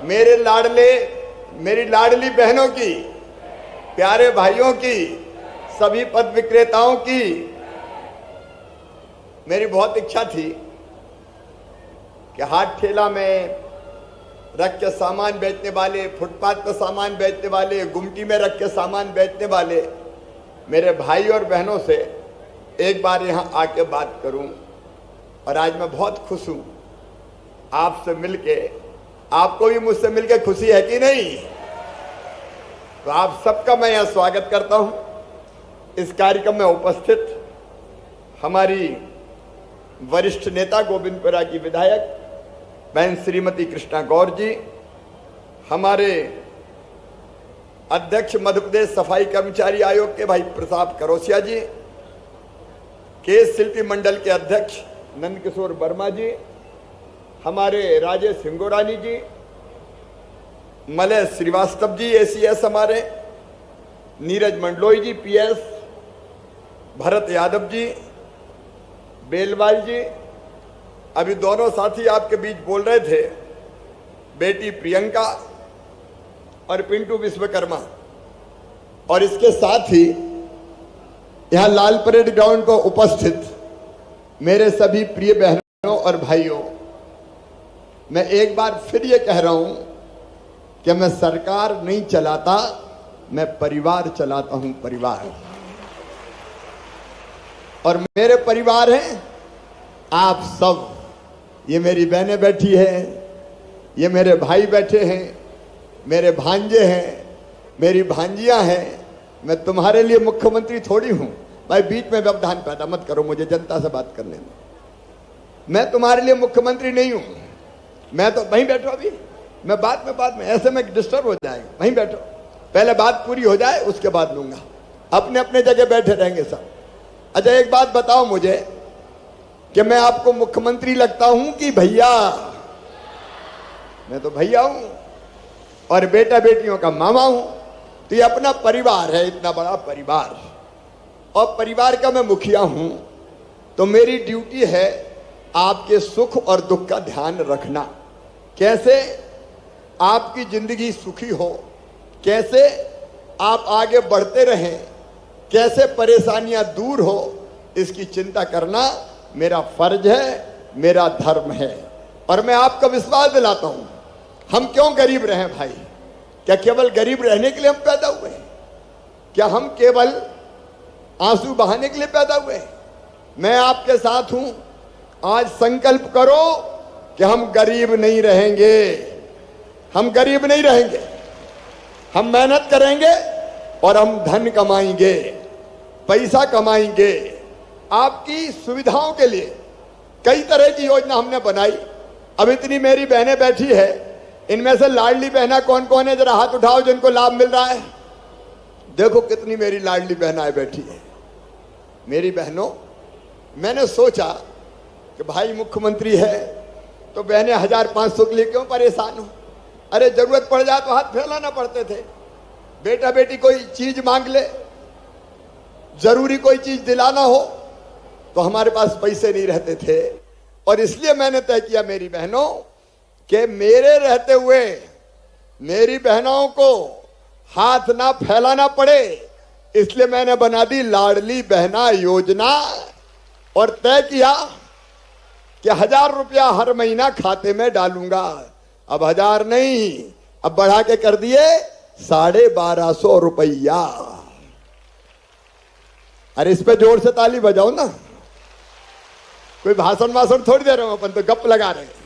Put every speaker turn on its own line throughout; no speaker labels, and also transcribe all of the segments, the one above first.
मेरे लाडले, मेरी लाडली बहनों की, प्यारे भाइयों की, सभी पद विक्रेताओं की मेरी बहुत इच्छा थी कि हाथ ठेला में रख के सामान बेचने वाले, फुटपाथ पर सामान बेचने वाले, गुमटी में रख के सामान बेचने वाले मेरे भाई और बहनों से एक बार यहाँ आके बात करूं। और आज मैं बहुत खुश हूं आपसे मिलके। आपको भी मुझसे मिलके खुशी है कि नहीं? तो आप सबका मैं यहाँ स्वागत करता हूं। इस कार्यक्रम में उपस्थित हमारी वरिष्ठ नेता गोविंदपुरा की विधायक बहन श्रीमती कृष्णा गौर जी, हमारे अध्यक्ष मध्य प्रदेश सफाई कर्मचारी आयोग के भाई प्रताप करोसिया जी, केस शिल्पी मंडल के अध्यक्ष नंद किशोर वर्मा जी, हमारे राजेश सिंगोरानी जी, मलय श्रीवास्तव जी एसीएस, हमारे नीरज मंडलोई जी पीएस, भरत यादव जी, बेलवाल जी, अभी दोनों साथी आपके बीच बोल रहे थे, बेटी प्रियंका और पिंटू विश्वकर्मा, और इसके साथ ही यहां लाल परेड ग्राउंड पर उपस्थित मेरे सभी प्रिय बहनों और भाइयों, मैं एक बार फिर ये कह रहा हूं कि मैं सरकार नहीं चलाता, मैं परिवार चलाता हूं। परिवार, और मेरे परिवार हैं आप सब। ये मेरी बहनें बैठी हैं, ये मेरे भाई बैठे हैं, मेरे भांजे हैं, मेरी भांजियां हैं। मैं तुम्हारे लिए मुख्यमंत्री थोड़ी हूं भाई, बीच में व्यवधान पैदा मत करो, मुझे जनता से बात करने दो। मैं तुम्हारे लिए मुख्यमंत्री नहीं हूं। मैं तो वहीं बैठो, अभी मैं बाद में ऐसे में डिस्टर्ब हो जाएगा। वहीं बैठो, पहले बात पूरी हो जाए उसके बाद लूंगा। अपने अपने जगह बैठे रहेंगे सब। अच्छा, एक बात बताओ मुझे कि मैं आपको मुख्यमंत्री लगता हूं कि भैया? मैं तो भैया हूं और बेटा बेटियों का मामा हूं। तो ये अपना परिवार है, इतना बड़ा परिवार, और परिवार का मैं मुखिया हूं। तो मेरी ड्यूटी है आपके सुख और दुख का ध्यान रखना। कैसे आपकी जिंदगी सुखी हो, कैसे आप आगे बढ़ते रहें, कैसे परेशानियां दूर हो, इसकी चिंता करना मेरा फर्ज है, मेरा धर्म है। और मैं आपका विश्वास दिलाता हूं, हम क्यों गरीब रहे भाई? क्या केवल गरीब रहने के लिए हम पैदा हुए? क्या हम केवल आंसू बहाने के लिए पैदा हुए? मैं आपके साथ हूं। आज संकल्प करो कि हम गरीब नहीं रहेंगे। हम गरीब नहीं रहेंगे। हम मेहनत करेंगे और हम धन कमाएंगे, पैसा कमाएंगे। आपकी सुविधाओं के लिए कई तरह की योजना हमने बनाई। अब इतनी मेरी बहनें बैठी है, इनमें से लाडली बहना कौन कौन है? जरा हाथ उठाओ जिनको लाभ मिल रहा है। देखो कितनी मेरी लाडली बहनाएं बैठी है। मेरी बहनों, मैंने सोचा कि भाई मुख्यमंत्री है तो बहनें 1500 के लिए क्यों परेशान हो? अरे जरूरत पड़ जाए तो हाथ फैलाना पड़ते थे। बेटा बेटी कोई चीज मांग ले, जरूरी कोई चीज दिलाना हो तो हमारे पास पैसे नहीं रहते थे। और इसलिए मैंने तय किया मेरी बहनों कि मेरे रहते हुए मेरी बहनों को हाथ ना फैलाना पड़े, इसलिए मैंने बना दी लाडली बहना योजना। और तय किया कि 1000 रुपया हर महीना खाते में डालूंगा। अब 1000 नहीं, अब बढ़ा के कर दिए 1250 रुपया। अरे इस पे जोर से ताली बजाओ ना। कोई भाषण थोड़ी दे रहे हो, अपन तो गप लगा रहे हैं।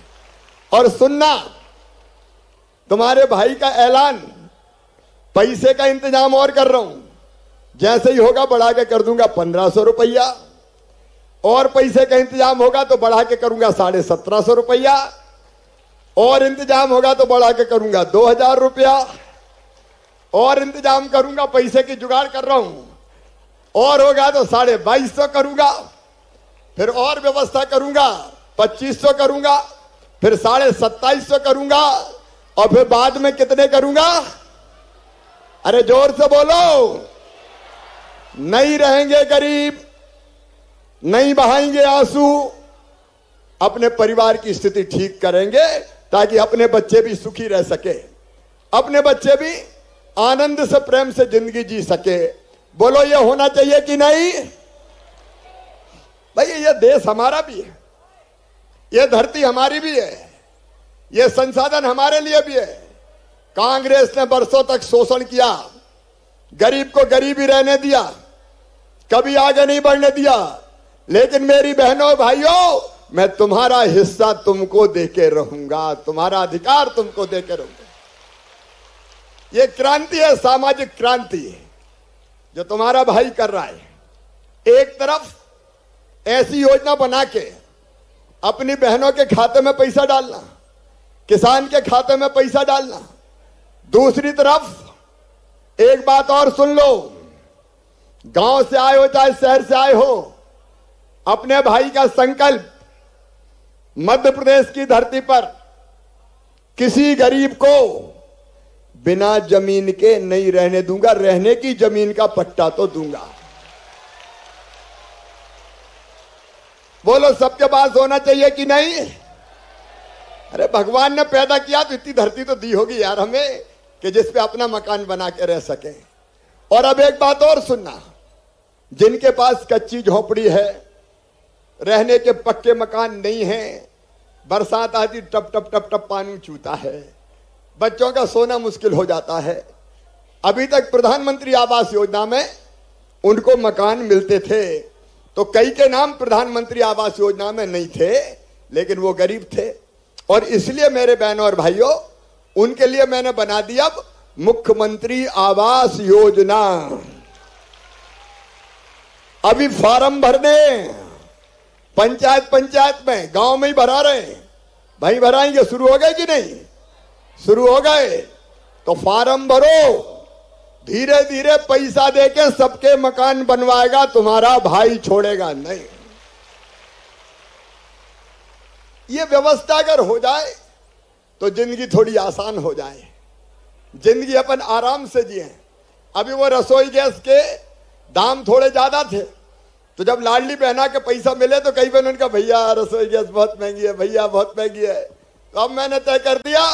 और सुनना, तुम्हारे भाई का ऐलान, पैसे का इंतजाम और कर रहा हूं। जैसे ही होगा बढ़ा के कर दूंगा 1500 रुपया, और पैसे का इंतजाम होगा तो बढ़ा के करूंगा 1750 रुपया, और इंतजाम होगा तो बढ़ा के करूंगा 2000 रुपया, और इंतजाम करूंगा, पैसे की जुगाड़ कर रहा हूं, और होगा तो 2250 करूंगा, फिर और व्यवस्था करूंगा 2500 करूंगा, फिर 2750 करूंगा, और फिर बाद में कितने करूंगा? अरे जोर से बोलो। नहीं रहेंगे गरीब, नहीं बहाएंगे आंसू, अपने परिवार की स्थिति ठीक करेंगे, ताकि अपने बच्चे भी सुखी रह सके, अपने बच्चे भी आनंद से प्रेम से जिंदगी जी सके। बोलो ये होना चाहिए कि नहीं? भाई ये देश हमारा भी है, ये धरती हमारी भी है, ये संसाधन हमारे लिए भी है। कांग्रेस ने बरसों तक शोषण किया, गरीब को गरीब ही रहने दिया, कभी आगे नहीं बढ़ने दिया। लेकिन मेरी बहनों भाइयों, मैं तुम्हारा हिस्सा तुमको देके रहूंगा, तुम्हारा अधिकार तुमको देके रहूंगा। ये क्रांति है, सामाजिक क्रांति है जो तुम्हारा भाई कर रहा है। एक तरफ ऐसी योजना बना के अपनी बहनों के खाते में पैसा डालना, किसान के खाते में पैसा डालना, दूसरी तरफ एक बात और सुन लो, गांव से आए हो चाहे शहर से आए हो, अपने भाई का संकल्प मध्य प्रदेश की धरती पर किसी गरीब को बिना जमीन के नहीं रहने दूंगा, रहने की जमीन का पट्टा तो दूंगा। बोलो सबके पास होना चाहिए कि नहीं? अरे भगवान ने पैदा किया तो इतनी धरती तो दी होगी यार हमें कि जिस पे अपना मकान बना के रह सके। और अब एक बात और सुनना, जिनके पास कच्ची झोपड़ी है, रहने के पक्के मकान नहीं है, बरसात आती टप टप टप टप पानी चूता है, बच्चों का सोना मुश्किल हो जाता है। अभी तक प्रधानमंत्री आवास योजना में उनको मकान मिलते थे, तो कई के नाम प्रधानमंत्री आवास योजना में नहीं थे, लेकिन वो गरीब थे। और इसलिए मेरे बहनों और भाइयों, उनके लिए मैंने बना दिया अब मुख्यमंत्री आवास योजना। अभी फार्म भरने पंचायत में, गांव में ही भरा रहे हैं। भाई भराएंगे, शुरू हो गए कि नहीं? शुरू हो गए तो फार्म भरो, धीरे धीरे पैसा देके सबके मकान बनवाएगा, तुम्हारा भाई छोड़ेगा नहीं। ये व्यवस्था अगर हो जाए तो जिंदगी थोड़ी आसान हो जाए, जिंदगी अपन आराम से जिए। अभी वो रसोई गैस के दाम थोड़े ज्यादा थे, तो जब लाडली बहना के पैसा मिले तो कई बार उनका भैया रसोई गैस बहुत महंगी है, भैया बहुत महंगी है। तो अब मैंने तय कर दिया,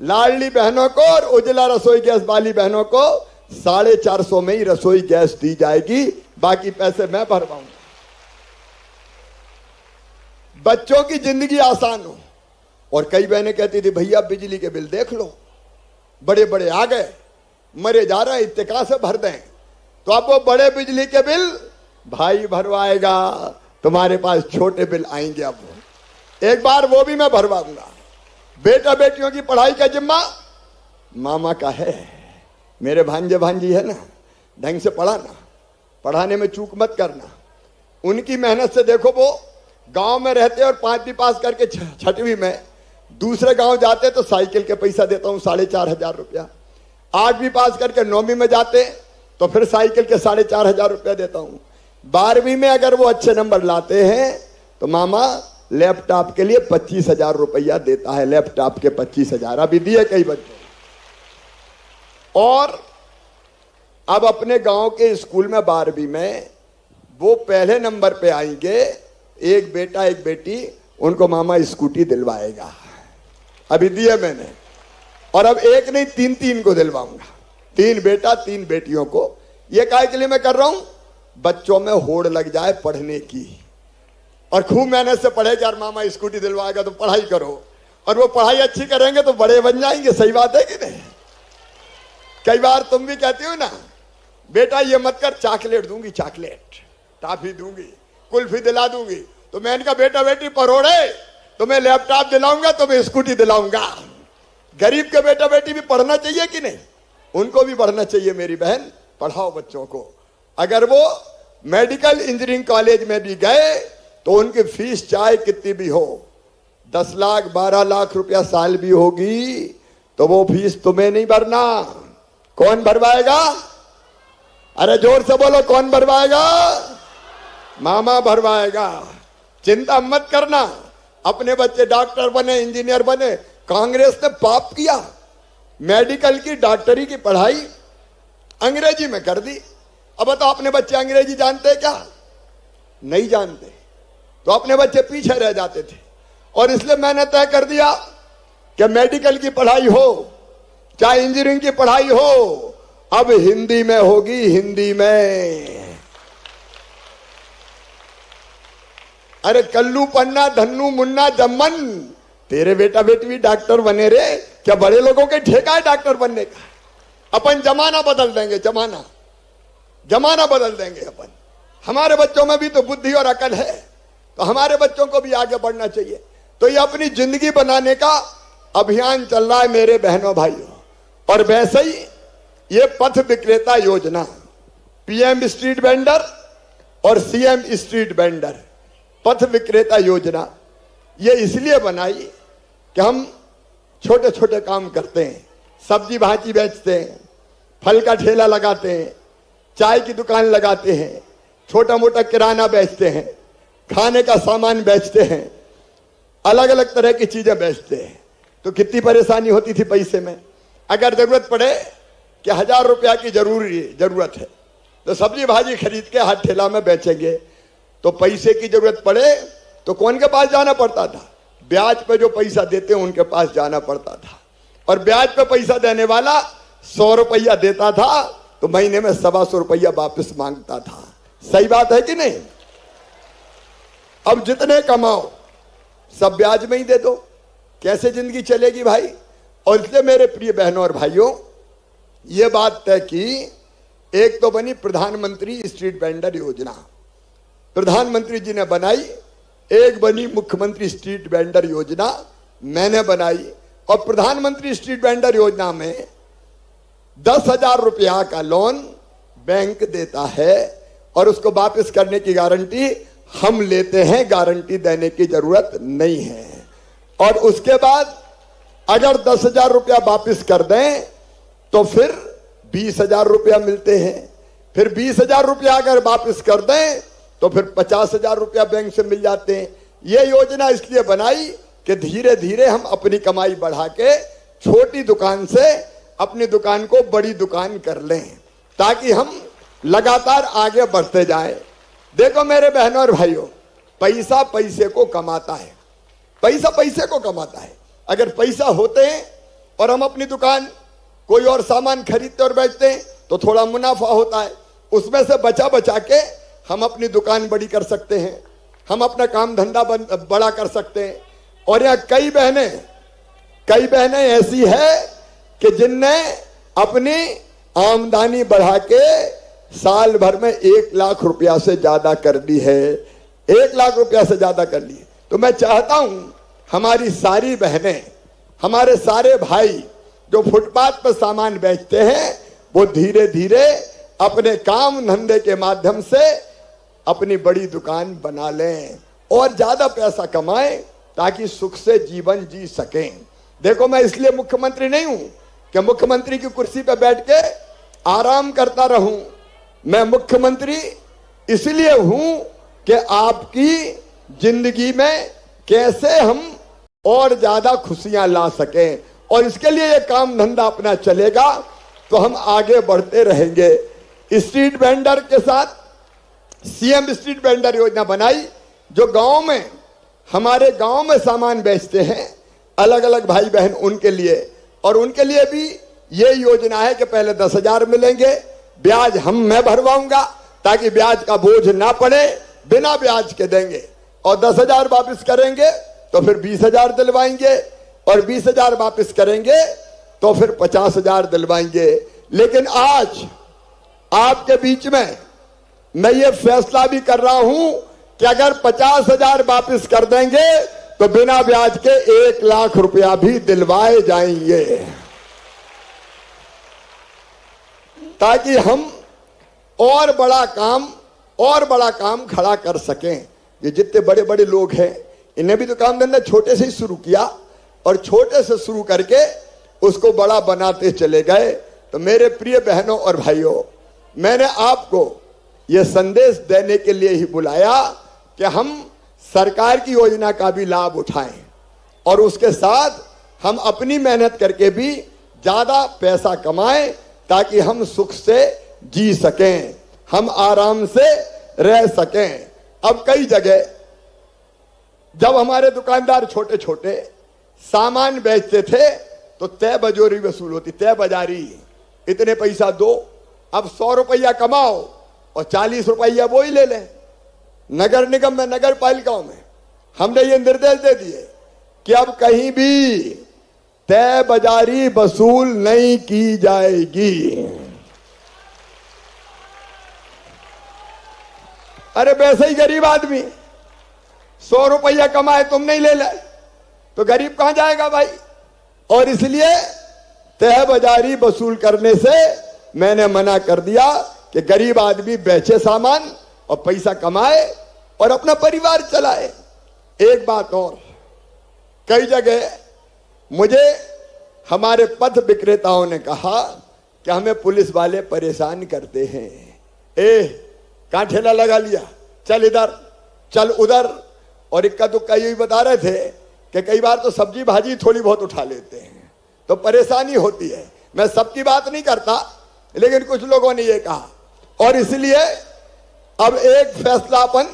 लाडली बहनों को और उज्ज्वला रसोई गैस वाली बहनों को 450 में ही रसोई गैस दी जाएगी, बाकी पैसे मैं भरवाऊंगा। बच्चों की जिंदगी आसान हो। और कई बहनें कहती थी भैया बिजली के बिल देख लो, बड़े बड़े आ गए, मरे जा रहे हैं, इतने कहां से भर दें? तो अब वो बड़े बिजली के बिल भाई भरवाएगा, तुम्हारे पास छोटे बिल आएंगे। अब एक बार वो भी मैं भरवाऊंगा। बेटा बेटियों की पढ़ाई का जिम्मा मामा का है। मेरे भांजे भांजी है ना, ढंग से पढ़ाना, पढ़ाने में चूक मत करना। उनकी मेहनत से देखो, वो गांव में रहते और 5वीं पास करके 6वीं में दूसरे गांव जाते तो साइकिल के पैसा देता हूं 4,500 रुपया। 8वीं पास करके 9वीं में जाते तो फिर साइकिल के 4,500 रुपया देता हूं। 12वीं में अगर वो अच्छे नंबर लाते हैं तो मामा लैपटॉप के लिए 25,000 रुपया देता है, लैपटॉप के 25,000 अभी दिए कई बच्चों। और अब अपने गांव के स्कूल में 12वीं में वो पहले नंबर पे आएंगे, एक बेटा एक बेटी, उनको मामा स्कूटी दिलवाएगा, अभी दिए मैंने। और अब एक नहीं 3 को दिलवाऊंगा, 3 बेटा 3 बेटियों को। ये काय के लिए मैं कर रहा हूं? बच्चों में होड़ लग जाए पढ़ने की, और खूब मेहनत से पढ़े। यार मामा स्कूटी दिलवाएगा तो पढ़ाई करो, और वो पढ़ाई अच्छी करेंगे तो बड़े बन जाएंगे। सही बात है कि नहीं? कई बार तुम भी कहती हो ना, बेटा ये मत कर, चॉकलेट दूंगी, चॉकलेट, टॉफी दूंगी, कुल्फी दिला दूंगी। तो मैं इनका बेटा बेटी परोड़े, तो मैं लैपटॉप दिलाऊंगा, तो मैं स्कूटी दिलाऊंगा। गरीब के बेटा बेटी भी पढ़ना चाहिए कि नहीं? उनको भी पढ़ना चाहिए। मेरी बहन, पढ़ाओ बच्चों को। अगर वो मेडिकल इंजीनियरिंग कॉलेज में भी गए तो उनकी फीस चाहे कितनी भी हो, 10 लाख 12 लाख रुपया साल भी होगी, तो वो फीस तुम्हें नहीं भरना। कौन भरवाएगा? अरे जोर से बोलो, कौन भरवाएगा? मामा भरवाएगा। चिंता मत करना, अपने बच्चे डॉक्टर बने, इंजीनियर बने। कांग्रेस ने पाप किया, मेडिकल की डॉक्टरी की पढ़ाई अंग्रेजी में कर दी। अब बताओ, अपने बच्चे अंग्रेजी जानते हैं क्या? नहीं जानते, तो अपने बच्चे पीछे रह जाते थे। और इसलिए मैंने तय कर दिया, कि मेडिकल की पढ़ाई हो चाहे इंजीनियरिंग की पढ़ाई हो, अब हिंदी में होगी, हिंदी में। अरे कल्लू पन्ना धन्नू मुन्ना जम्मन, तेरे बेटा बेटी भी डॉक्टर बने रे, क्या बड़े लोगों के ठेका है डॉक्टर बनने का? अपन जमाना बदल देंगे, जमाना बदल देंगे अपन। हमारे बच्चों में भी तो बुद्धि और अकल है, तो हमारे बच्चों को भी आगे बढ़ना चाहिए। तो ये अपनी जिंदगी बनाने का अभियान चल रहा है मेरे बहनों भाइयों। और वैसे ही ये पथ विक्रेता योजना, पीएम स्ट्रीट वेंडर और सीएम स्ट्रीट वेंडर पथ विक्रेता योजना, ये इसलिए बनाई कि हम छोटे छोटे काम करते हैं, सब्जी भाजी बेचते हैं, फल का ठेला लगाते हैं, चाय की दुकान लगाते हैं, छोटा मोटा किराना बेचते हैं, खाने का सामान बेचते हैं, अलग अलग तरह की चीजें बेचते हैं। तो कितनी परेशानी होती थी पैसे में। अगर जरूरत पड़े कि 1000 रुपया की जरूरत है तो सब्जी भाजी खरीद के हाथ ठेला में बेचेंगे, तो पैसे की जरूरत पड़े तो कौन के पास जाना पड़ता था? ब्याज पे जो पैसा देते हैं उनके पास जाना पड़ता था। और ब्याज पे पैसा देने वाला 100 रुपया देता था तो महीने में 125 रुपया वापस मांगता था। सही बात है कि नहीं? अब जितने कमाओ सब ब्याज में ही दे दो, कैसे जिंदगी चलेगी भाई? और इसलिए मेरे प्रिय बहनों और भाइयों, ये बात तय की, एक तो बनी प्रधानमंत्री स्ट्रीट वेंडर योजना, प्रधानमंत्री जी ने बनाई। एक बनी मुख्यमंत्री स्ट्रीट वेंडर योजना, मैंने बनाई। और प्रधानमंत्री स्ट्रीट वेंडर योजना में 10,000 रुपया का लोन बैंक देता है और उसको वापस करने की गारंटी हम लेते हैं, गारंटी देने की जरूरत नहीं है। और उसके बाद अगर 10,000 रुपया वापस कर दें तो फिर 20,000 रुपया मिलते हैं। फिर 20,000 रुपया अगर वापस कर दें तो फिर 50,000 रुपया बैंक से मिल जाते हैं। ये योजना इसलिए बनाई कि धीरे धीरे हम अपनी कमाई बढ़ा के छोटी दुकान से अपनी दुकान को बड़ी दुकान कर लें, ताकि हम लगातार आगे बढ़ते जाएं। देखो मेरे बहनों और भाइयों, पैसा पैसे को कमाता है, पैसा पैसे को कमाता है। अगर पैसा होते हैं और हम अपनी दुकान कोई और सामान खरीदते और बेचते हैं तो थोड़ा मुनाफा होता है, उसमें से बचा बचा के हम अपनी दुकान बड़ी कर सकते हैं, हम अपना काम धंधा बड़ा कर सकते हैं। और यहाँ कई बहनें ऐसी है कि जिनने अपनी आमदनी बढ़ा के साल भर में 1 लाख रुपया से ज्यादा कर दी है, 1 लाख रुपया से ज्यादा कर ली। तो मैं चाहता हूं हमारी सारी बहनें, हमारे सारे भाई जो फुटपाथ पर सामान बेचते हैं, वो धीरे धीरे अपने काम धंधे के माध्यम से अपनी बड़ी दुकान बना लें और ज्यादा पैसा कमाएं, ताकि सुख से जीवन जी सकें। देखो मैं इसलिए मुख्यमंत्री नहीं हूं कि मुख्यमंत्री की कुर्सी पर बैठ के आराम करता रहूं। मैं मुख्यमंत्री इसलिए हूं कि आपकी जिंदगी में कैसे हम और ज्यादा खुशियां ला सकें, और इसके लिए ये काम धंधा अपना चलेगा तो हम आगे बढ़ते रहेंगे। स्ट्रीट वेंडर के साथ सीएम स्ट्रीट वेंडर योजना बनाई, जो गांव में, हमारे गांव में सामान बेचते हैं अलग अलग भाई बहन, उनके लिए। और उनके लिए भी ये योजना है कि पहले 10,000 मिलेंगे, ब्याज मैं भरवाऊंगा ताकि ब्याज का बोझ ना पड़े, बिना ब्याज के देंगे। और 10,000 वापस करेंगे तो फिर 20,000 दिलवाएंगे, और 20,000 वापस करेंगे तो फिर 50,000 दिलवाएंगे। लेकिन आज आपके बीच में मैं ये फैसला भी कर रहा हूं कि अगर 50,000 वापस कर देंगे तो बिना ब्याज के 1 लाख रुपया भी दिलवाए जाएंगे, ताकि हम और बड़ा काम खड़ा कर सकें। ये जितने बड़े बड़े लोग हैं, इन्हें भी तो काम धंधा छोटे से ही शुरू किया और छोटे से शुरू करके उसको बड़ा बनाते चले गए। तो मेरे प्रिय बहनों और भाइयों, मैंने आपको यह संदेश देने के लिए ही बुलाया कि हम सरकार की योजना का भी लाभ उठाएं और उसके साथ हम अपनी मेहनत करके भी ज्यादा पैसा कमाएं, ताकि हम सुख से जी सकें, हम आराम से रह सकें। अब कई जगह जब हमारे दुकानदार छोटे छोटे सामान बेचते थे तो तय बजोरी वसूल होती, तय बाजारी, इतने पैसा दो। अब 100 रुपया कमाओ और 40 रुपया वो ही ले लें। नगर निगम में, नगर पालिकाओं में हमने ये निर्देश दे दिए कि अब कहीं भी तय बाजारी वसूल नहीं की जाएगी। अरे वैसे ही गरीब आदमी 100 रुपया कमाए, तुम नहीं ले ले तो गरीब कहां जाएगा भाई। और इसलिए तय बाजारी वसूल करने से मैंने मना कर दिया कि गरीब आदमी बेचे सामान और पैसा कमाए और अपना परिवार चलाए। एक बात और, कई जगह मुझे हमारे पथ विक्रेताओं ने कहा कि हमें पुलिस वाले परेशान करते हैं। कहां ठेला लगा लिया, चल इधर चल उधर। और इक्का दुक्का यही बता रहे थे कि कई बार तो सब्जी भाजी थोड़ी बहुत उठा लेते हैं तो परेशानी होती है। मैं सबकी बात नहीं करता, लेकिन कुछ लोगों ने ये कहा। और इसलिए अब एक फैसला अपन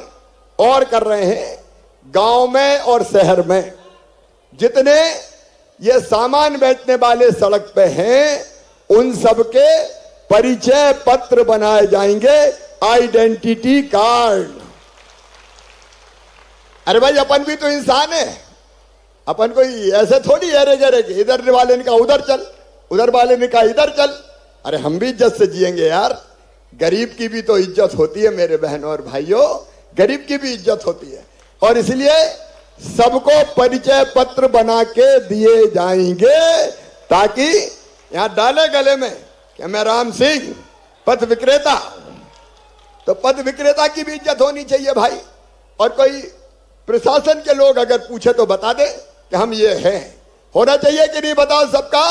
और कर रहे हैं, गांव में और शहर में जितने ये सामान बेचने वाले सड़क पे हैं उन सबके परिचय पत्र बनाए जाएंगे, आइडेंटिटी कार्ड। अरे भाई अपन भी तो इंसान है, अपन कोई ऐसे थोड़ी अरे गरे के इधर वाले ने कहा उधर चल, उधर वाले ने कहा इधर चल। अरे हम भी इज्जत से जिएंगे यार, गरीब की भी तो इज्जत होती है मेरे बहनों और भाइयों, गरीब की भी इज्जत होती है। और इसलिए सबको परिचय पत्र बना के दिए जाएंगे ताकि यहां डाले गले में कि मैं राम सिंह पथ विक्रेता, तो पथ विक्रेता की भी इज्जत होनी चाहिए भाई। और कोई प्रशासन के लोग अगर पूछे तो बता दे कि हम ये हैं। होना चाहिए कि नहीं बताओ, सबका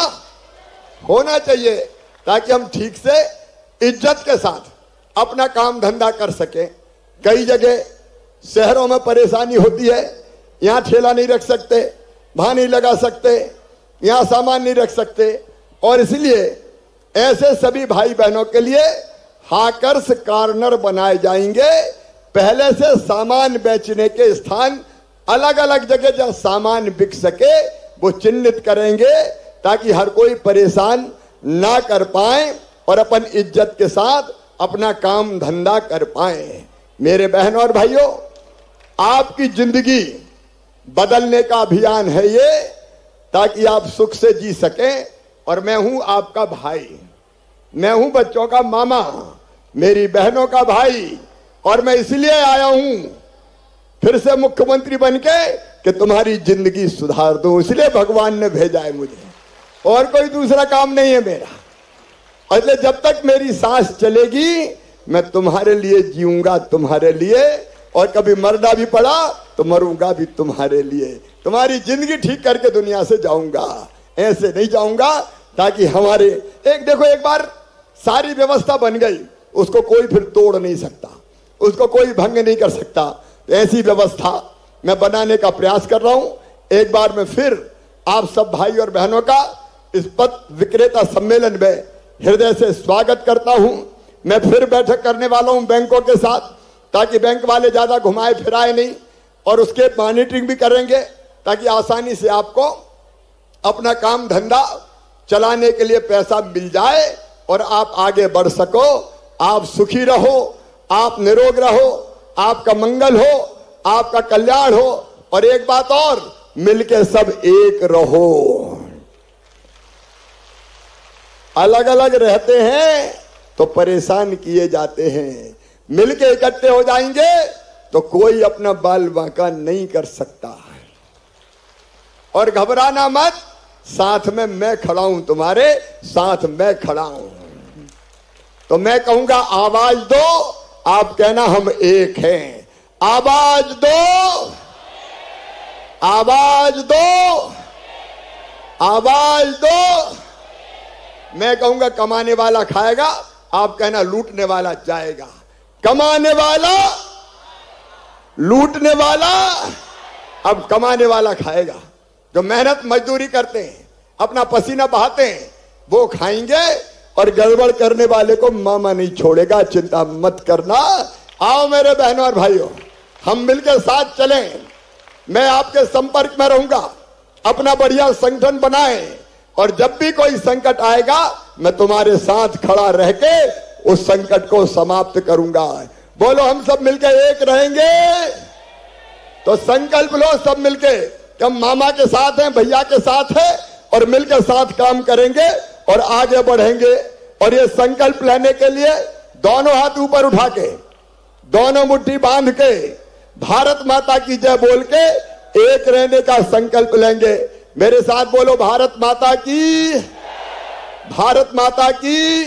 होना चाहिए ताकि हम ठीक से इज्जत के साथ अपना काम धंधा कर सके। कई जगह शहरों में परेशानी होती है, यहां ठेला नहीं रख सकते, वहां नहीं लगा सकते, यहां सामान नहीं रख सकते। और इसलिए ऐसे सभी भाई बहनों के लिए हाकर्स कॉर्नर बनाए जाएंगे। पहले से सामान बेचने के स्थान अलग अलग जगह जहां सामान बिक सके वो चिन्हित करेंगे ताकि हर कोई परेशान ना कर पाए और अपन इज्जत के साथ अपना काम धंधा कर पाए। मेरे बहनों और भाइयों, आपकी जिंदगी बदलने का अभियान है ये, ताकि आप सुख से जी सकें। और मैं हूं आपका भाई, मैं हूं बच्चों का मामा, मेरी बहनों का भाई। और मैं इसलिए आया हूं फिर से मुख्यमंत्री बनके कि तुम्हारी जिंदगी सुधार दूं, इसलिए भगवान ने भेजा है मुझे, और कोई दूसरा काम नहीं है मेरा। इसलिए जब तक मेरी सांस चलेगी मैं तुम्हारे लिए जीऊंगा, तुम्हारे लिए, और कभी मरना भी पड़ा तो मरूंगा भी तुम्हारे लिए। तुम्हारी जिंदगी ठीक करके दुनिया से जाऊंगा, ऐसे नहीं जाऊंगा। ताकि हमारे देखो, एक बार सारी व्यवस्था बन गई, उसको कोई फिर तोड़ नहीं सकता, उसको कोई भंग नहीं कर सकता। तो ऐसी व्यवस्था मैं बनाने का प्रयास कर रहा हूं। एक बार मैं फिर आप सब भाई और बहनों का इस पथ विक्रेता सम्मेलन में हृदय से स्वागत करता हूं। मैं फिर बैठक करने वाला हूं बैंकों के साथ, ताकि बैंक वाले ज्यादा घुमाए फिराए नहीं, और उसके मॉनिटरिंग भी करेंगे ताकि आसानी से आपको अपना काम धंधा चलाने के लिए पैसा मिल जाए और आप आगे बढ़ सको। आप सुखी रहो, आप निरोग रहो, आपका मंगल हो, आपका कल्याण हो। और एक बात और, मिलके सब एक रहो। अलग अलग रहते हैं तो परेशान किए जाते हैं, मिलके इकट्ठे हो जाएंगे तो कोई अपना बाल बांका नहीं कर सकता। और घबराना मत, साथ में मैं खड़ा हूं, तुम्हारे साथ मैं खड़ा हूं। तो मैं कहूंगा आवाज दो, आप कहना हम एक हैं। आवाज दो, आवाज दो, आवाज दो। मैं कहूंगा कमाने वाला खाएगा, आप कहना लूटने वाला जाएगा। कमाने वाला, लूटने वाला, अब कमाने वाला खाएगा। जो मेहनत मजदूरी करते हैं, अपना पसीना बहाते हैं, वो खाएंगे। और गड़बड़ करने वाले को मामा नहीं छोड़ेगा, चिंता मत करना। आओ मेरे बहनों और भाइयों, हम मिलकर साथ चलें। मैं आपके संपर्क में रहूंगा, अपना बढ़िया संगठन बनाए और जब भी कोई संकट आएगा मैं तुम्हारे साथ खड़ा रह के उस संकट को समाप्त करूंगा। बोलो हम सब मिलकर एक रहेंगे। तो संकल्प लो सब मिलके कि हम मामा के साथ हैं, भैया के साथ हैं और मिलकर साथ काम करेंगे और आगे बढ़ेंगे। और ये संकल्प लेने के लिए दोनों हाथ ऊपर उठा के, दोनों मुट्ठी बांध के, भारत माता की जय बोल के एक रहने का संकल्प लेंगे। मेरे साथ बोलो भारत माता की, भारत माता की।